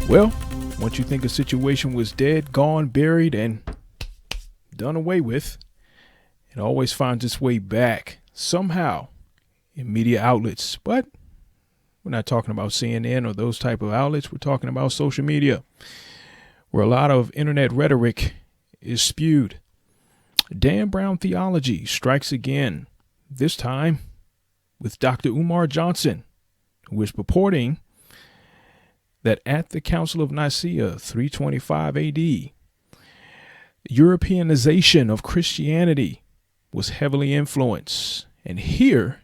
Well, once you think a situation was dead, gone, buried, and done away with, it always finds its way back somehow in media outlets. But we're not talking about CNN or those type of outlets. We're talking about social media, where a lot of internet rhetoric is spewed. Dan Brown theology strikes again, this time with Dr. Umar Johnson, who is purporting that at the Council of Nicaea 325 AD, Europeanization of Christianity was heavily influenced. And here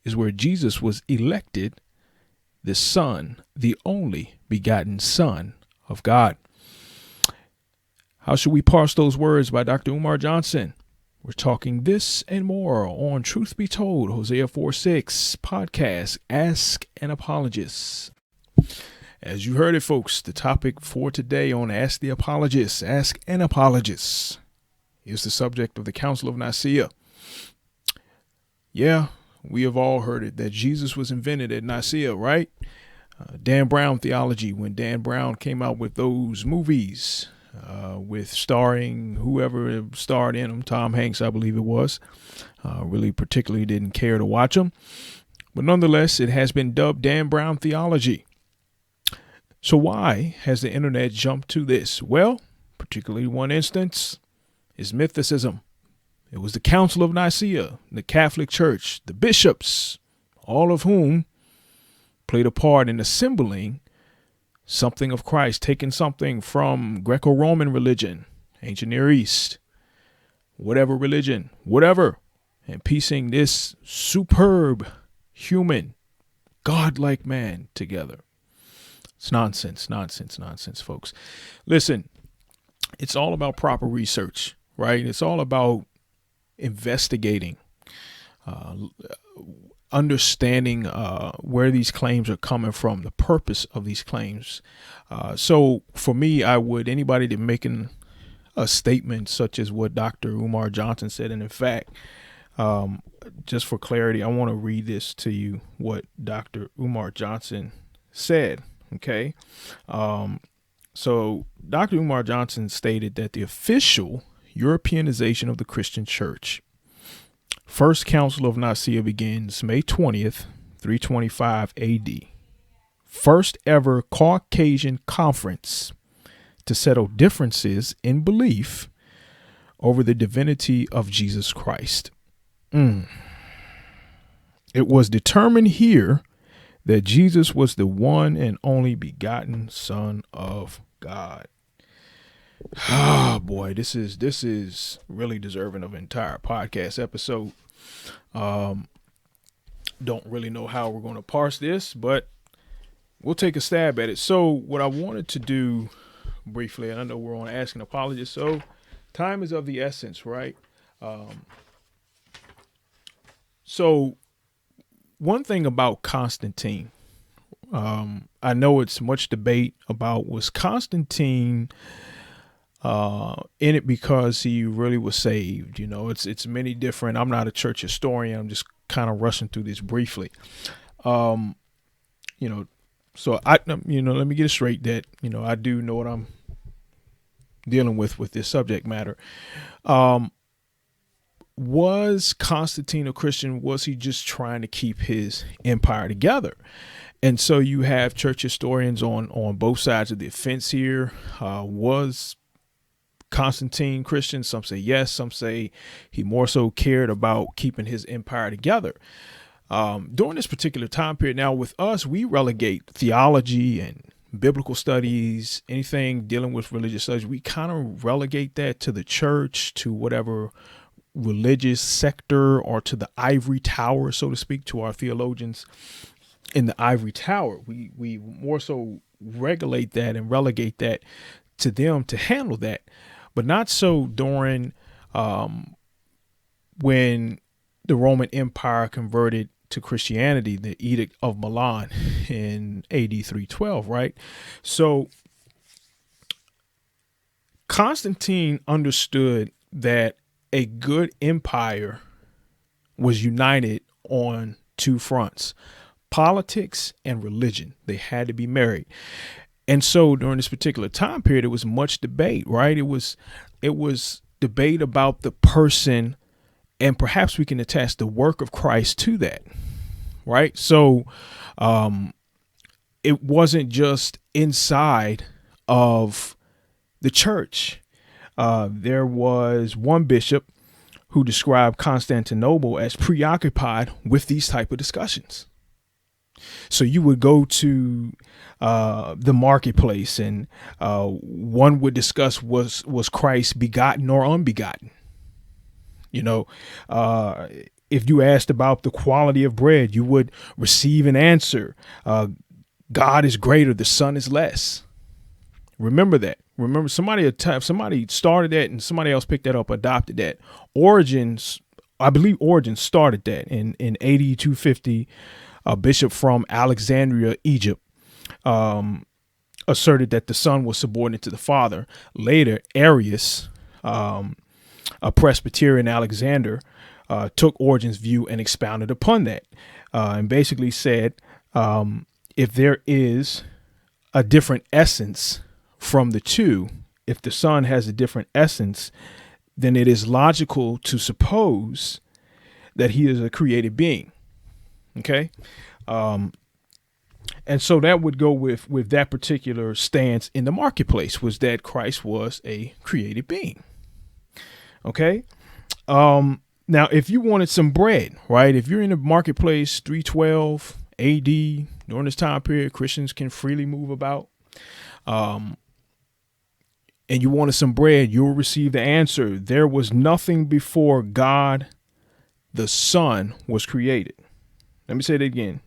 is where Jesus was elected the Son, the only begotten Son of God. How should we parse those words by Dr. Umar Johnson? We're talking this and more on Truth Be Told, Hosea 4:6 podcast, Ask an Apologist. As you heard it, folks, the topic for today on Ask the Apologist, Ask an Apologist, is the subject of the Council of Nicaea. Yeah, we have all heard it, that Jesus was invented at Nicaea, right? Dan Brown theology, when Dan Brown came out with those movies, with starring whoever starred in them, Tom Hanks, I believe it was, really particularly didn't care to watch them. But nonetheless, it has been dubbed Dan Brown theology. So why has the internet jumped to this? Well, particularly one instance is mythicism. It was the Council of Nicaea, the Catholic Church, the bishops, all of whom played a part in assembling something of Christ, taking something from Greco-Roman religion, ancient Near East, whatever religion, whatever, and piecing this superb human, godlike man together. It's nonsense, folks. Listen, it's all about proper research, right? It's all about investigating, understanding where these claims are coming from, the purpose of these claims. So for me, anybody that making a statement such as what Dr. Umar Johnson said, and in fact, just for clarity, I want to read this to you, what Dr. Umar Johnson said. Okay. So Dr. Umar Johnson stated that the official Europeanization of the Christian Church, First Council of Nicaea, begins May 20th, 325 AD. First ever Caucasian conference to settle differences in belief over the divinity of Jesus Christ. It was determined here that Jesus was the one and only begotten Son of God. Oh boy, this is really deserving of an entire podcast episode. Don't really know how we're going to parse this, but we'll take a stab at it. So what I wanted to do briefly, and I know we're on Ask an Apologist, so time is of the essence, right? So one thing about Constantine, I know it's much debate about, was Constantine in it because he really was saved? You know, it's many different. I'm not a church historian. I'm just kind of rushing through this briefly. So let me get it straight that, I do know what I'm dealing with this subject matter. Was Constantine a Christian? Was he just trying to keep his empire together? And so you have church historians on both sides of the fence here. Was Constantine Christian? Some say yes. Some say he more so cared about keeping his empire together. During this particular time period, now with us, we relegate theology and biblical studies, anything dealing with religious studies. We kind of relegate that to the church, to whatever religious sector, or to the ivory tower, so to speak, to our theologians in the ivory tower. We more so regulate that and relegate that to them to handle that, but not so during when the Roman Empire converted to Christianity, the Edict of Milan in AD 312, right? So Constantine understood that a good empire was united on two fronts: politics and religion. They had to be married. And so during this particular time period, it was much debate, right? It was debate about the person, and perhaps we can attach the work of Christ to that, right? So it wasn't just inside of the church. There was one bishop who described Constantinople as preoccupied with these type of discussions. So you would go to the marketplace, and one would discuss was Christ begotten or unbegotten. If you asked about the quality of bread, you would receive an answer. God is greater, the Son is less. Remember that. Remember, somebody started that, and somebody else picked that up, adopted that. I believe Origins started that in AD 250. A bishop from Alexandria, Egypt, asserted that the Son was subordinate to the Father. Later, Arius, a Presbyterian Alexander, took Origen's view and expounded upon that, and basically said, if there is a different essence from the two, if the Son has a different essence, then it is logical to suppose that he is a created being. Okay. And so that would go with that particular stance in the marketplace, was that Christ was a created being. Okay. Now, if you wanted some bread, right, if you're in the marketplace, 312 AD, during this time period, Christians can freely move about. And you wanted some bread, you'll receive the answer. There was nothing before God, the Son, was created. Let me say that again.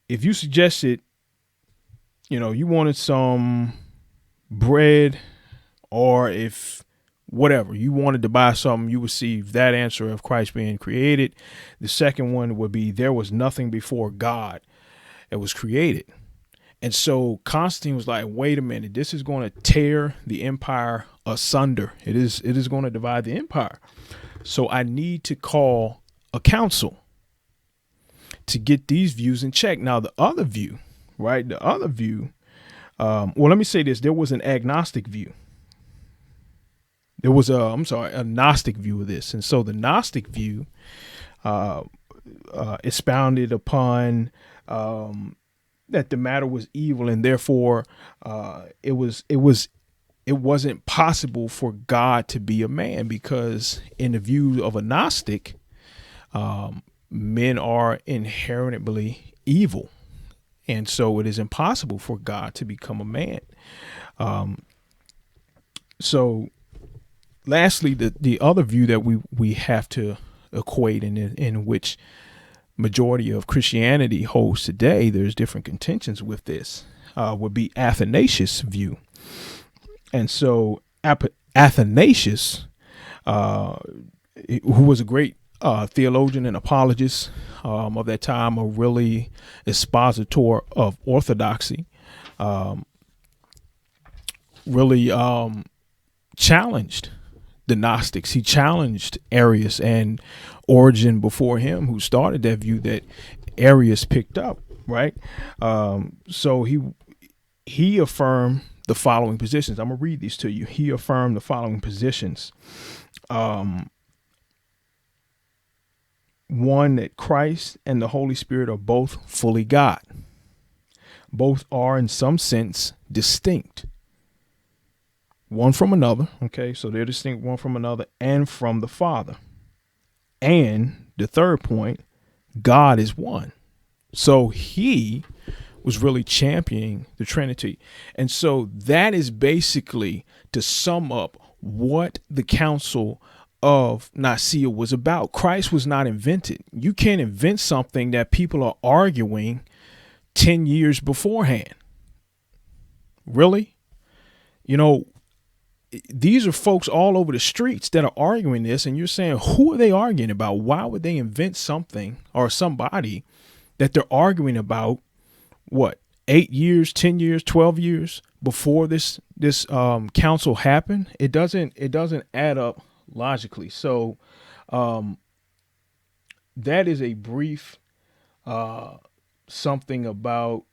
If you suggested, you wanted some bread, or if whatever, you wanted to buy something, you receive that answer of Christ being created. The second one would be, there was nothing before God that was created. And so Constantine was like, wait a minute, this is going to tear the empire asunder. It is going to divide the empire. So I need to call a council to get these views in check. Now, the other view, right? Well, let me say this. There was an agnostic view. There was a Gnostic view of this. And so the Gnostic view expounded upon that the matter was evil, and therefore it wasn't possible for God to be a man, because in the view of a Gnostic, men are inherently evil. And so it is impossible for God to become a man. So lastly, the other view that we have to equate, in which majority of Christianity holds today, there's different contentions with this, would be Athanasius' view. And so Athanasius, who was a great theologian and apologist of that time, a really expositor of orthodoxy, really challenged the Gnostics. He challenged Arius and Origen before him, who started that view that Arius picked up, right? So he affirmed the following positions. I'm going to read these to you. He affirmed the following positions. One, that Christ and the Holy Spirit are both fully God. Both are in some sense distinct, one from another. Okay, so they're distinct one from another and from the Father. And the third point, God is one. So he was really championing the Trinity. And so that is basically, to sum up, what the Council of Nicaea was about. Christ was not invented. You can't invent something that people are arguing 10 years beforehand. Really? These are folks all over the streets that are arguing this, and you're saying, who are they arguing about? Why would they invent something or somebody that they're arguing about, 8 years, 10 years, 12 years before this council happened? It doesn't add up logically. So that is a brief something about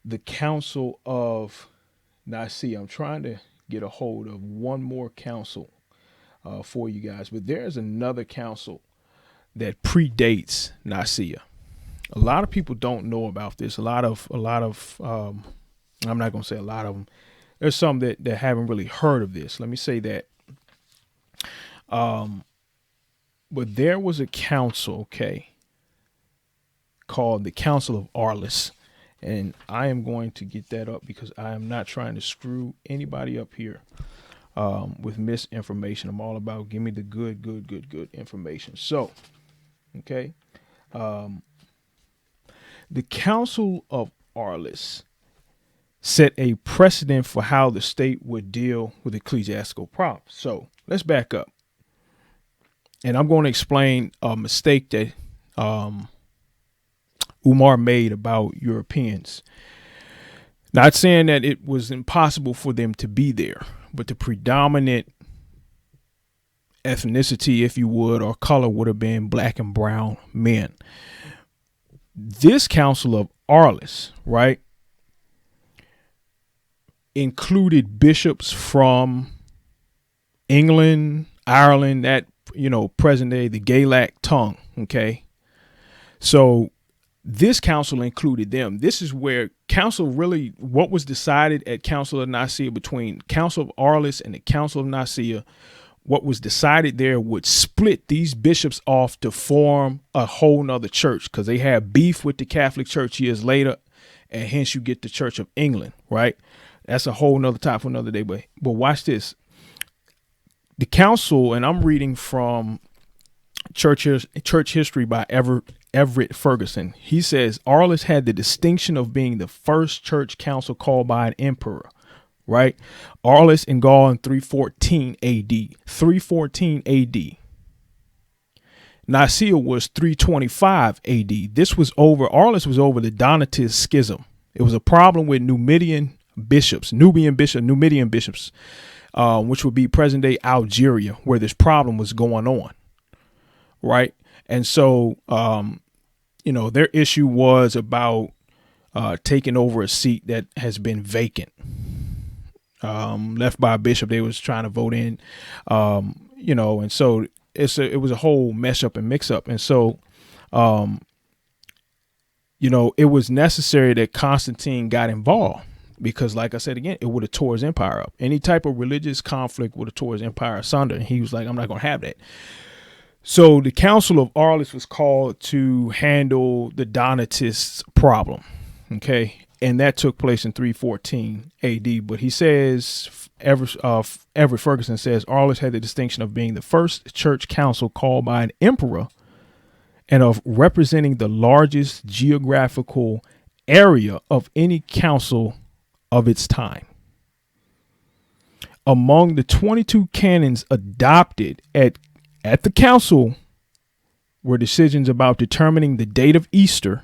the Council of Nicaea. I'm trying to get a hold of one more council for you guys, but there's another council that predates Nicaea. A lot of people don't know about this. A lot of I'm not going to say a lot of them. There's some that haven't really heard of this. Let me say that. But there was a council, okay, called the Council of Arles. And I am going to get that up because I am not trying to screw anybody up here with misinformation. I'm all about give me the good information. So, okay. The Council of Arles set a precedent for how the state would deal with ecclesiastical problems. So let's back up. And I'm going to explain a mistake that Umar made about Europeans. Not saying that it was impossible for them to be there, but the predominant ethnicity, if you would, or color would have been black and brown men. This Council of Arles, right, included bishops from England, Ireland, that, present day, the Gaelic tongue. Okay. So this council included them. This is where council really, what was decided at Council of Nicaea between Council of Arles and the Council of Nicaea, what was decided there would split these bishops off to form a whole nother church because they had beef with the Catholic Church years later. And hence you get the Church of England, right? That's a whole nother topic for another day. But watch this. The council, and I'm reading from church history by Everett Ferguson. He says Arles had the distinction of being the first church council called by an emperor. Right. Arles in Gaul in 314 AD. 314 AD. Nicaea was 325 AD. Arles was over the Donatist schism. It was a problem with Numidian bishops, which would be present day Algeria, where this problem was going on. Right. And so, their issue was about taking over a seat that has been vacant. Left by a bishop they was trying to vote in, and so it was a whole mess up and mix up. And so, it was necessary that Constantine got involved because, like I said, again, it would have tore his empire up. Any type of religious conflict would have tore his empire asunder. And he was like, I'm not going to have that. So the Council of Arles was called to handle the Donatists problem. Okay. And that took place in 314 AD. But he says, Everett Ferguson says, Arles had the distinction of being the first church council called by an emperor and of representing the largest geographical area of any council of its time. Among the 22 canons adopted at the council were decisions about determining the date of Easter.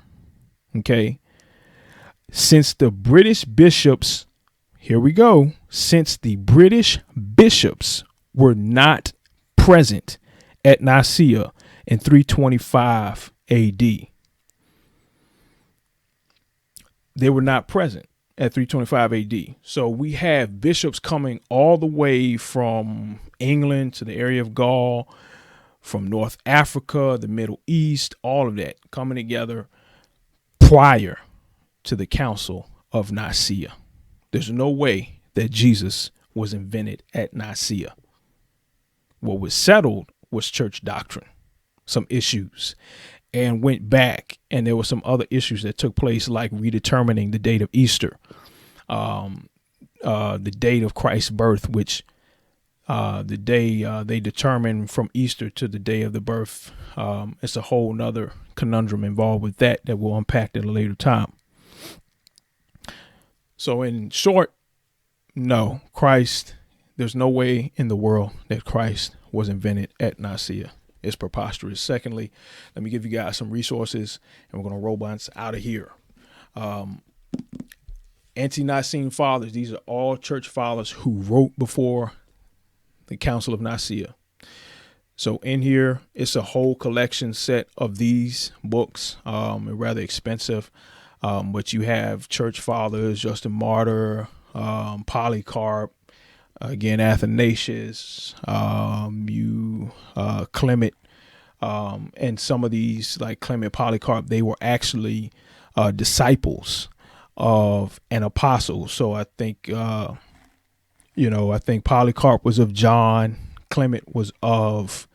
Okay. Since the British bishops were not present at Nicaea in 325 AD. They were not present at 325 AD. So we have bishops coming all the way from England to the area of Gaul, from North Africa, the Middle East, all of that coming together prior to the Council of Nicaea. There's no way that Jesus was invented at Nicaea. What was settled was church doctrine, some issues, and went back. And there were some other issues that took place, like redetermining the date of Easter, the date of Christ's birth, which the day they determined from Easter to the day of the birth. It's a whole nother conundrum involved with that we'll unpack at a later time. So in short, no, there's no way in the world that Christ was invented at Nicaea. It's preposterous. Secondly, let me give you guys some resources and we're going to roll out of here. Ante-Nicene fathers. These are all church fathers who wrote before the Council of Nicaea. So in here, it's a whole collection set of these books, rather expensive. But you have church fathers, Justin Martyr, Polycarp, again, Athanasius, Clement, and some of these, like Clement, Polycarp, they were actually disciples of an apostle. So I think, I think Polycarp was of John, Clement was of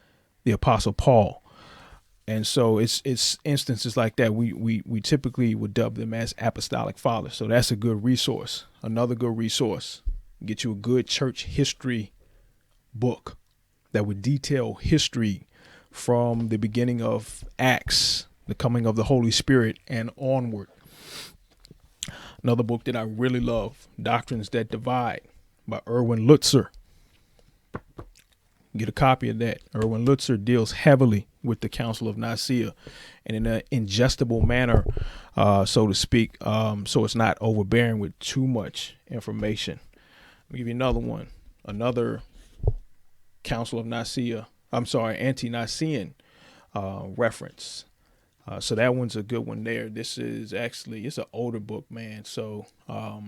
the apostle Paul. And so it's instances like that. We typically would dub them as apostolic fathers. So that's a good resource. Another good resource. Get you a good church history book that would detail history from the beginning of Acts, the coming of the Holy Spirit, and onward. Another book that I really love, Doctrines That Divide by Erwin Lutzer. Get a copy of that. Erwin Lutzer deals heavily with the Council of Nicaea and in an ingestible manner, so to speak, so it's not overbearing with too much information. I'll give you another one, another Council of Nicaea, anti-Nicene reference. So that one's a good one there. This is actually, it's an older book, man. So, but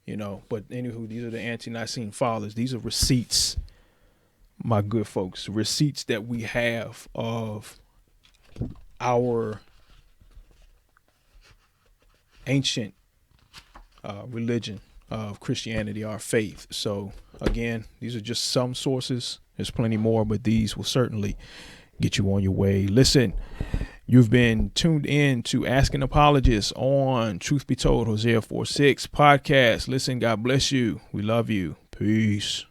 anywho, these are the anti-Nicene fathers. These are receipts, my good folks, receipts that we have of our ancient religion of Christianity, our faith. So again, these are just some sources. There's plenty more, but these will certainly get you on your way. Listen, you've been tuned in to Asking Apologists on Truth Be Told, Hosea 4:6 podcast. Listen, God bless you. We love you. Peace.